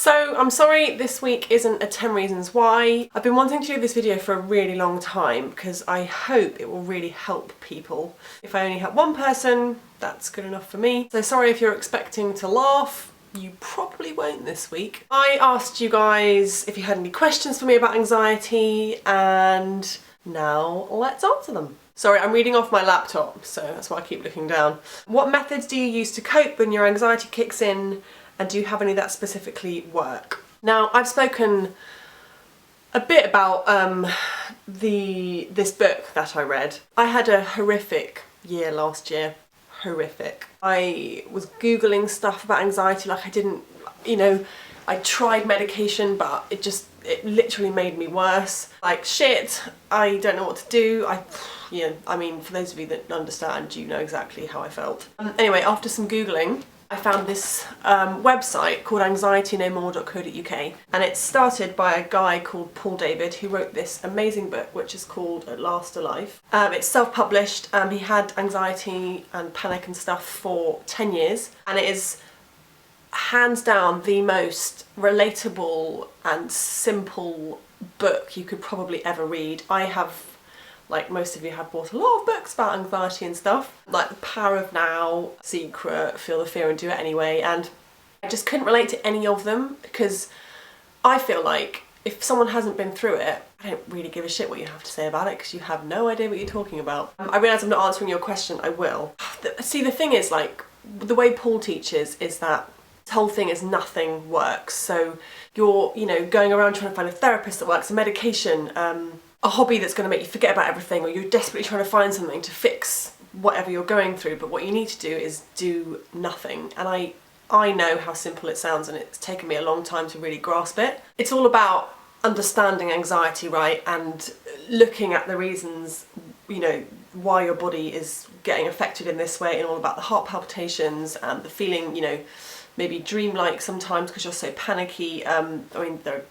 So I'm sorry this week isn't a 10 reasons why. I've been wanting to do this video for a really long time because I hope it will really help people. If I only help one person, that's good enough for me. So sorry if you're expecting to laugh. You probably won't this week. I asked you guys if you had any questions for me about anxiety, and now let's answer them. Sorry, I'm reading off my laptop, so that's why I keep looking down. What methods do you use to cope when your anxiety kicks in, and do you have any that specifically work? Now, I've spoken a bit about this book that I read. I had a horrific year last year. Horrific. I was Googling stuff about anxiety, like I tried medication, but it literally made me worse. Like, shit, I don't know what to do. I mean, for those of you that understand, you know exactly how I felt. Anyway, after some Googling, I found this website called anxietynomore.co.uk, and it's started by a guy called Paul David, who wrote this amazing book which is called At Last Alive. It's self-published. He had anxiety and panic and stuff for 10 years, and it is hands down the most relatable and simple book you could probably ever read. I have, like most of you, have bought a lot of books about anxiety and stuff, like The Power of Now, Secret, Feel the Fear and Do It Anyway, and I just couldn't relate to any of them because I feel like if someone hasn't been through it, I don't really give a shit what you have to say about it because you have no idea what you're talking about. I realise I'm not answering your question, I will. See, the thing is, like, the way Paul teaches is that this whole thing is nothing works. So you're, going around trying to find a therapist that works, a medication, a hobby that's going to make you forget about everything, or you're desperately trying to find something to fix whatever you're going through, but what you need to do is do nothing. And I know how simple it sounds, and it's taken me a long time to really grasp it. It's all about understanding anxiety, right, and looking at the reasons, why your body is getting affected in this way, and all about the heart palpitations and the feeling, maybe dreamlike sometimes because you're so panicky. There are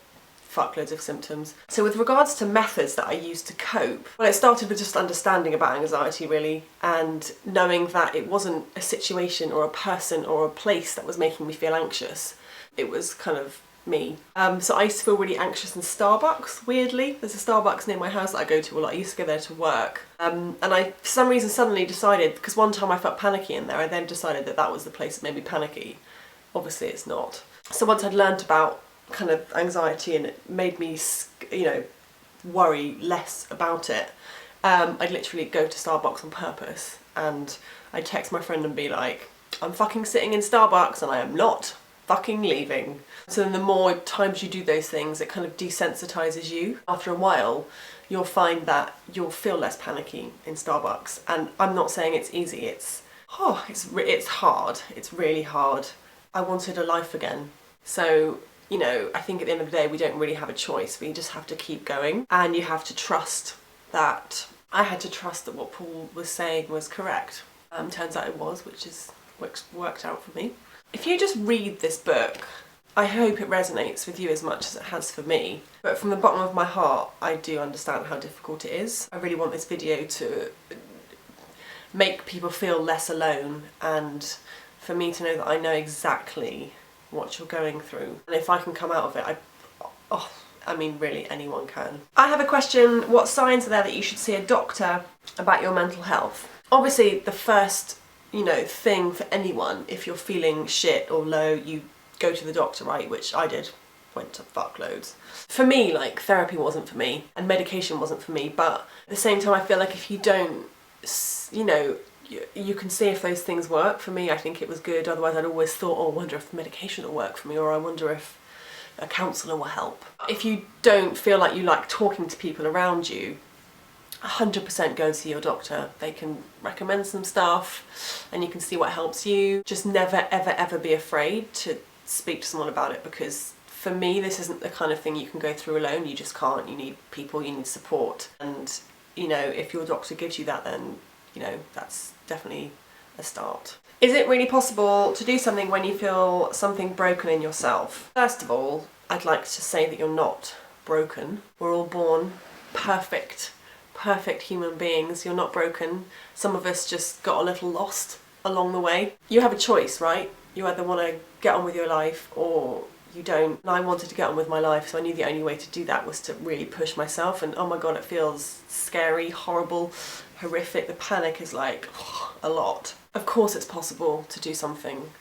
fuckloads of symptoms. So with regards to methods that I use to cope, well, it started with just understanding about anxiety, really, and knowing that it wasn't a situation or a person or a place that was making me feel anxious. It was kind of me. So I used to feel really anxious in Starbucks, weirdly. There's a Starbucks near my house that I go to a lot. I used to go there to work. And I, for some reason, suddenly decided, because one time I felt panicky in there, I then decided that that was the place that made me panicky. Obviously it's not. So once I'd learnt about kind of anxiety and it made me, worry less about it, I'd literally go to Starbucks on purpose, and I'd text my friend and be like, I'm fucking sitting in Starbucks and I am not fucking leaving. So then the more times you do those things, it kind of desensitizes you. After a while, you'll find that you'll feel less panicky in Starbucks. And I'm not saying it's easy, it's hard, it's really hard. I wanted a life again. So, I think at the end of the day, we don't really have a choice. We just have to keep going, and you have to trust that. I had to trust that what Paul was saying was correct. Turns out it was, which worked out for me. If you just read this book, I hope it resonates with you as much as it has for me. But from the bottom of my heart, I do understand how difficult it is. I really want this video to make people feel less alone, and for me to know that I know exactly what you're going through. And if I can come out of it, really anyone can. I have a question. What signs are there that you should see a doctor about your mental health? Obviously the first, thing for anyone, if you're feeling shit or low, you go to the doctor, right? Which I did. Went to fuckloads. For me, like, therapy wasn't for me and medication wasn't for me, but at the same time I feel like if you don't, you can see if those things work. For me, I think it was good. Otherwise, I'd always thought, I wonder if medication will work for me, or I wonder if a counsellor will help. If you don't feel like you like talking to people around you, 100% go and see your doctor. They can recommend some stuff and you can see what helps you. Just never, ever, ever be afraid to speak to someone about it, because for me, this isn't the kind of thing you can go through alone. You just can't. You need people, you need support. And, if your doctor gives you that, then that's definitely a start. Is it really possible to do something when you feel something broken in yourself? First of all, I'd like to say that you're not broken. We're all born perfect human beings. You're not broken. Some of us just got a little lost along the way. You have a choice, right? You either want to get on with your life or you don't. And I wanted to get on with my life, so I knew the only way to do that was to really push myself, and oh my god, it feels scary, horrible, horrific. The panic is like a lot. Of course it's possible to do something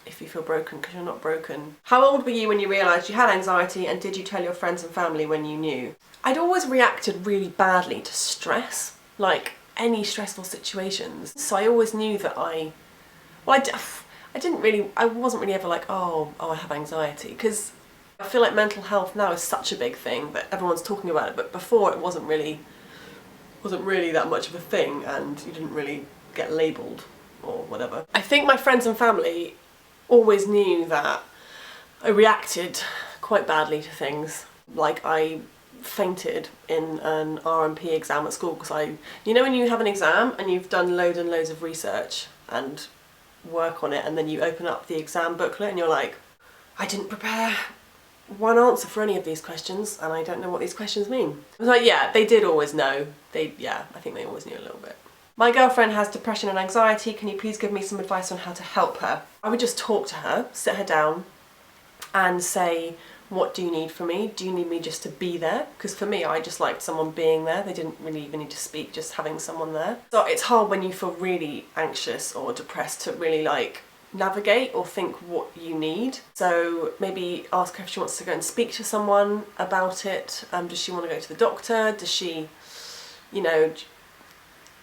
if you feel broken, because you're not broken. How old were you when you realised you had anxiety, and did you tell your friends and family when you knew? I'd always reacted really badly to stress, like any stressful situations. So I always knew that I wasn't really ever like, oh, I have anxiety, because I feel like mental health now is such a big thing that everyone's talking about it, but before it wasn't really that much of a thing, and you didn't really get labelled or whatever. I think my friends and family always knew that I reacted quite badly to things. Like I fainted in an RMP exam at school because you know when you have an exam and you've done loads and loads of research and work on it, and then you open up the exam booklet and you're like, I didn't prepare one answer for any of these questions and I don't know what these questions mean. I was like, yeah, they did always know. I think they always knew a little bit. My girlfriend has depression and anxiety. Can you please give me some advice on how to help her? I would just talk to her, sit her down and say, what do you need from me? Do you need me just to be there? Because for me, I just liked someone being there. They didn't really even need to speak, just having someone there. So it's hard when you feel really anxious or depressed to really like navigate or think what you need. So maybe ask her if she wants to go and speak to someone about it. Does she want to go to the doctor? Does she, you know,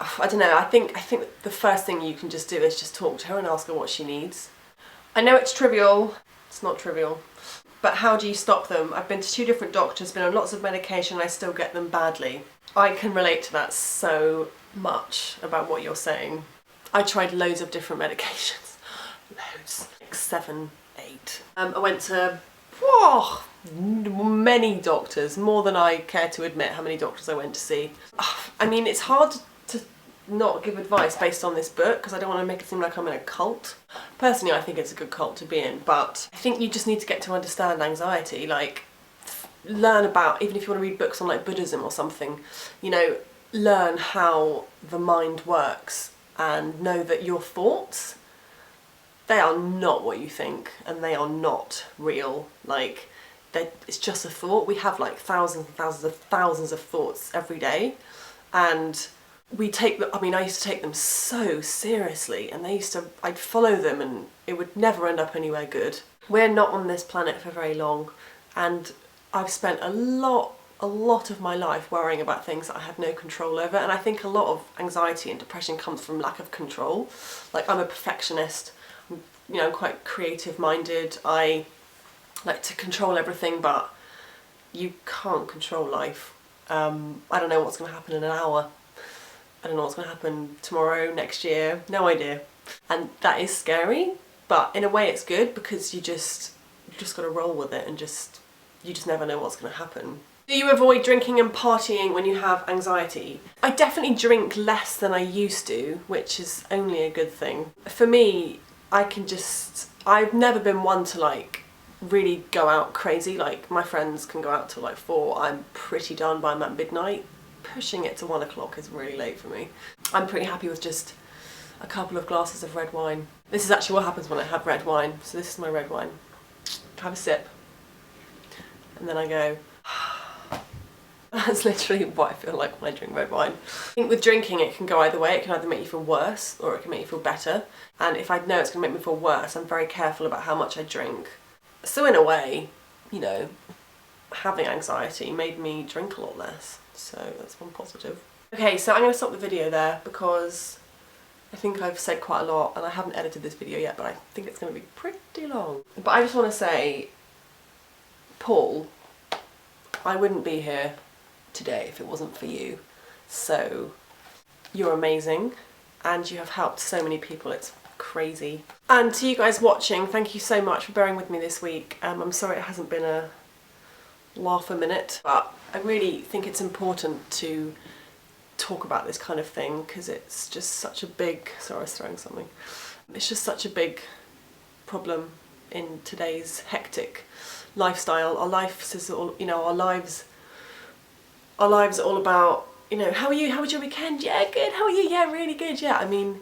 I don't know. I think the first thing you can just do is just talk to her and ask her what she needs. I know it's trivial. It's not trivial. But how do you stop them? I've been to 2 different doctors, been on lots of medication, and I still get them badly. I can relate to that so much about what you're saying. I tried loads of different medications. Loads. Like 7, 8. I went to many doctors, more than I care to admit how many doctors I went to see. I mean, it's hard to not give advice based on this book because I don't want to make it seem like I'm in a cult. Personally, I think it's a good cult to be in, but I think you just need to get to understand anxiety, like learn about, even if you want to read books on like Buddhism or something, you know, learn how the mind works and know that your thoughts, they are not what you think and they are not real. Like, it's just a thought. We have like thousands and thousands of thoughts every day, and we take them, I mean, I used to take them so seriously, and I'd follow them and it would never end up anywhere good. We're not on this planet for very long, and I've spent a lot of my life worrying about things that I had no control over, and I think a lot of anxiety and depression comes from lack of control. Like, I'm a perfectionist, you know, I'm quite creative minded, I like to control everything, but you can't control life. I don't know what's going to happen in an hour. I don't know what's going to happen tomorrow, next year, no idea. And that is scary, but in a way it's good because you just got to roll with it, and you just never know what's going to happen. Do you avoid drinking and partying when you have anxiety? I definitely drink less than I used to, which is only a good thing. For me, I've never been one to like really go out crazy. Like, my friends can go out till like 4, I'm pretty done by midnight. Pushing it to 1 o'clock is really late for me. I'm pretty happy with just a couple of glasses of red wine. This is actually what happens when I have red wine. So this is my red wine. Have a sip. And then I go. That's literally what I feel like when I drink red wine. I think with drinking it can go either way. It can either make you feel worse or it can make you feel better. And if I know it's going to make me feel worse, I'm very careful about how much I drink. So in a way, you know, having anxiety made me drink a lot less. So that's one positive. Okay, so I'm going to stop the video there because I think I've said quite a lot and I haven't edited this video yet, but I think it's going to be pretty long. But I just want to say, Paul, I wouldn't be here today if it wasn't for you. So you're amazing and you have helped so many people. It's crazy. And to you guys watching, thank you so much for bearing with me this week. I'm sorry it hasn't been a laugh a minute, but I really think it's important to talk about this kind of thing because it's just such a big, sorry I was throwing something, it's just such a big problem in today's hectic lifestyle. Our lives is all, you know, our lives are all about, you know, how are you, how was your weekend? Yeah, good. How are you? Yeah, really good. Yeah, I mean,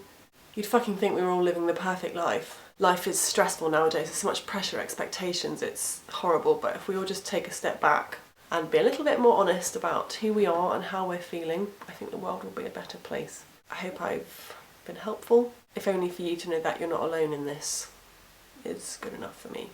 You'd fucking think we were all living the perfect life. Life is stressful nowadays, there's so much pressure, expectations, it's horrible, but if we all just take a step back and be a little bit more honest about who we are and how we're feeling, I think the world will be a better place. I hope I've been helpful. If only for you to know that you're not alone in this is good enough for me.